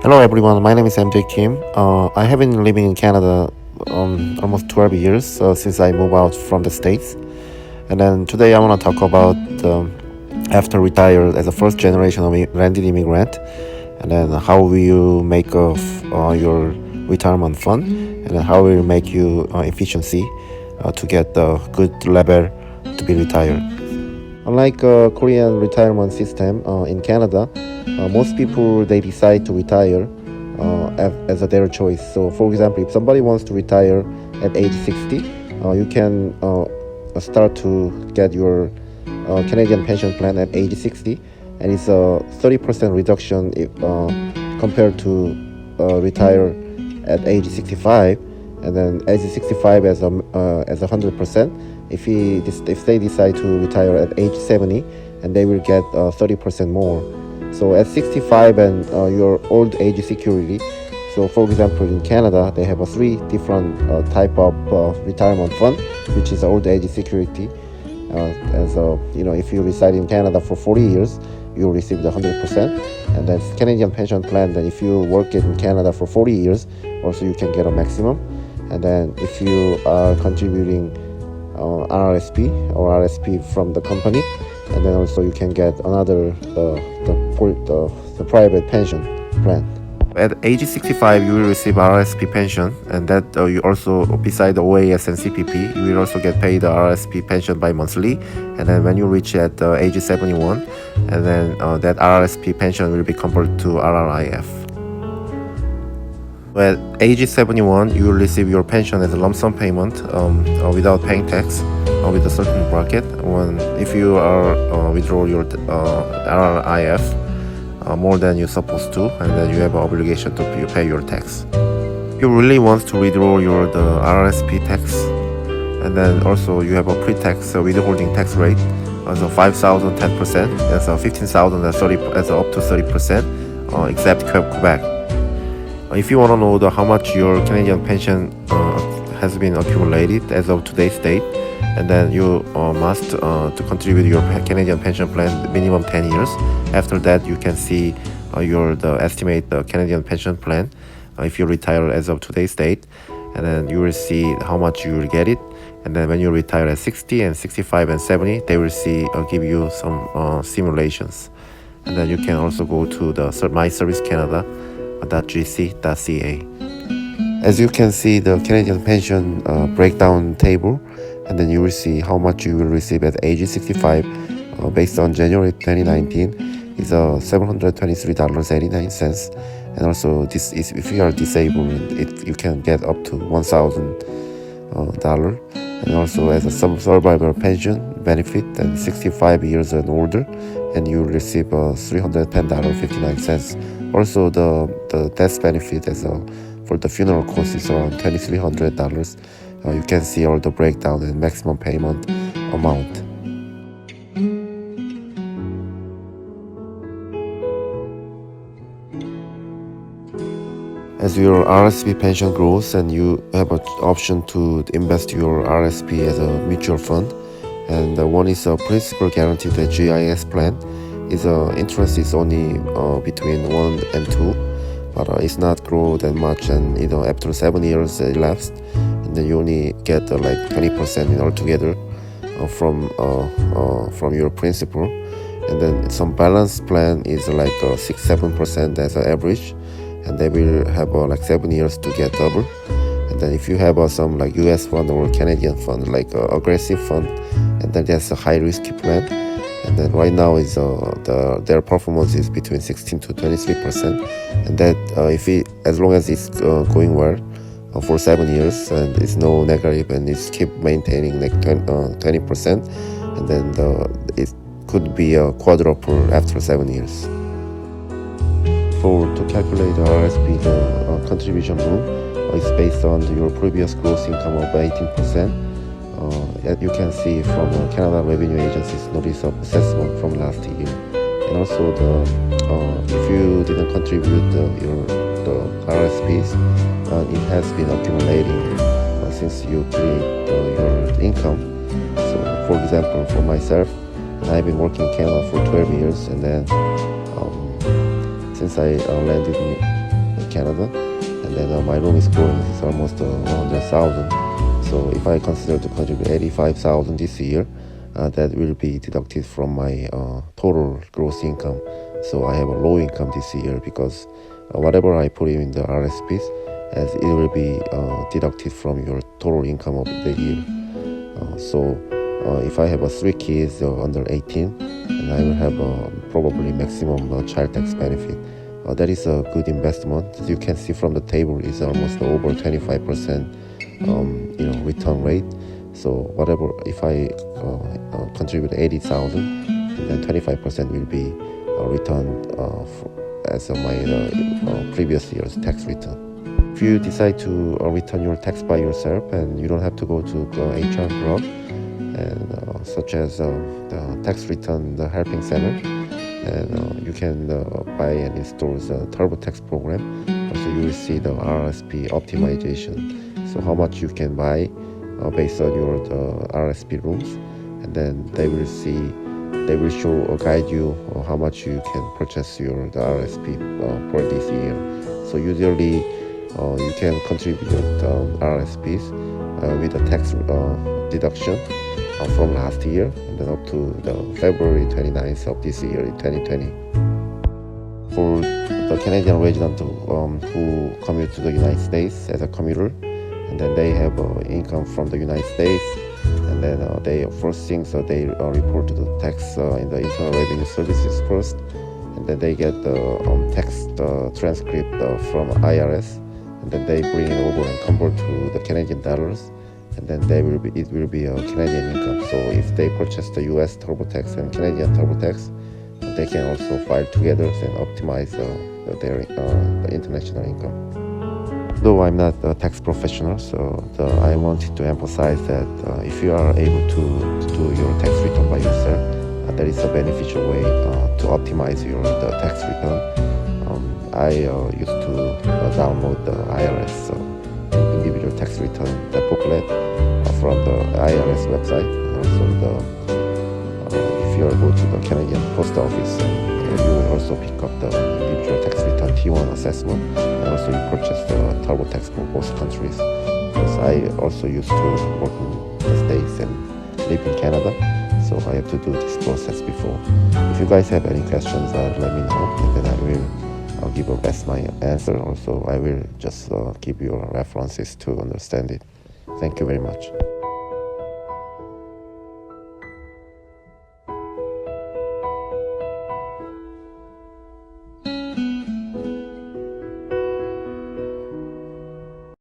Hello everyone, my name is MJ Kim. I have been living in Canada almost 12 years since I moved out from the States. And then today I want to talk about after retired as a first generation of landed immigrant, and then how will you make of your retirement fund, and then how will you make you efficiency to get a good level to be retired. Unlike Korean retirement system in Canada, most people they decide to retire as their choice. So, for example, if somebody wants to retire at age 60, you can start to get your Canadian pension plan at age 60, and it's a 30% reduction if, compared to retire at age 65, and then age 65 as 100%. If they decide to retire at age 70, and they will get 30% more. So at 65 and your old age security. So for example, in Canada, they have a three different type of retirement fund, which is old age security. If you reside in Canada for 40 years, you receive the 100%. And then Canadian pension plan, that if you work in Canada for 40 years, also you can get a maximum. And then if you are contributing RRSP or RSP from the company, and then also you can get another the private pension plan. At age 65, you will receive RSP pension, and that you also, beside the OAS and CPP, you will also get paid the RSP pension by monthly. And then when you reach at age 71, and then that RSP pension will be converted to RRIF. At age 71, you will receive your pension as a lump sum payment without paying tax with a certain bracket. If you are withdraw your RRIF more than you're supposed to, and then you have an obligation to pay your tax. You really want to withdraw the RRSP tax, and then also you have a pre-tax withholding tax rate as a 5,000 10%, as a 15,000 as up to 30%, except Quebec. If you want to know how much your Canadian pension has been accumulated as of today's date, and then you must to contribute your Canadian pension plan minimum 10 years. After that, you can see the estimate Canadian pension plan if you retire as of today's date, and then you will see how much you will get it. And then when you retire at 60 and 65 and 70, they will give you some simulations. And then you can also go to the My Service Canada .gc.ca. As you can see the Canadian pension breakdown table, and then you will see how much you will receive at age 65 based on January 2019 is $723.89. And also if you are disabled, you can get up to $1,000. And also as a survivor pension benefit and 65 years and older, and you will receive $310.59. Also the death benefit for the funeral cost is around $2,300. You can see all the breakdown and maximum payment amount. As your RSP pension grows, and you have an option to invest your RSP as a mutual fund, and one is a principal guaranteed GIS plan. Interest is only between 1 and 2, but it's not grow that much, and after 7 years elapsed, and then you only get like 20% altogether from your principal. And then some balance plan is like 6-7% as an average, and they will have like 7 years to get double. And then if you have some like US fund or Canadian fund, like aggressive fund, and then that's a high risky plan. And then right now is their performance is between 16 to 23%, and that as long as it's going well for 7 years and it's no negative and it's keep maintaining like 20%, and then it could be a quadruple after 7 years. To calculate the RSP, the contribution rule is based on your previous gross income of 18%. As you can see from Canada Revenue Agency's notice of assessment from last year. And also if you didn't contribute the RSPs, it has been accumulating since you create your income. So for example, for myself, I've been working in Canada for 12 years, and then since I landed Canada, and then my room is growing. It's almost 100,000. So if I consider to contribute 85,000 this year, that will be deducted from my total gross income. So I have a low income this year because whatever I put in the RSPs, as it will be deducted from your total income of the year. So if I have 3 kids under 18, and I will have probably maximum child tax benefit. That is a good investment. As you can see from the table, it's almost over 25% return rate. So whatever, if I contribute 80,000, and then 25% will be returned as my previous year's tax return. If you decide to return your tax by yourself, and you don't have to go to HR Club, and such as the tax return, the helping center, and you can buy and install the TurboTax program. Also, you will see the RSP optimization. So how much you can buy based on your RSP rules, and then they will show or guide you how much you can purchase the RSP for this year. So usually you can contribute RSPs with a tax deduction from last year, and then up to the February 29th of this year in 2020. For the Canadian resident who commute to the United States as a commuter, and then they have income from the United States, and then they first thing, so they report to the tax in the Internal Revenue Services first, and then they get the tax transcript from IRS, and then they bring it over and convert to the Canadian dollars, and then it will be a Canadian income. So if they purchase the US TurboTax and Canadian TurboTax, they can also file together and optimize their the international income. Though I'm not a tax professional, so I wanted to emphasize that if you are able to do your tax return by yourself, that is a beneficial way to optimize the tax return. I used to download the IRS individual tax return, the booklet from the IRS website. Also, if you go to the Canadian Post Office, you will also pick up the individual tax return T1 assessment, and also you purchase the TurboTax for both countries. Because I also used to work in the States and live in Canada, so I have to do this process before. If you guys have any questions, let me know, and then I'll give your best my answer. Also, I will just give you references to understand it. Thank you very much.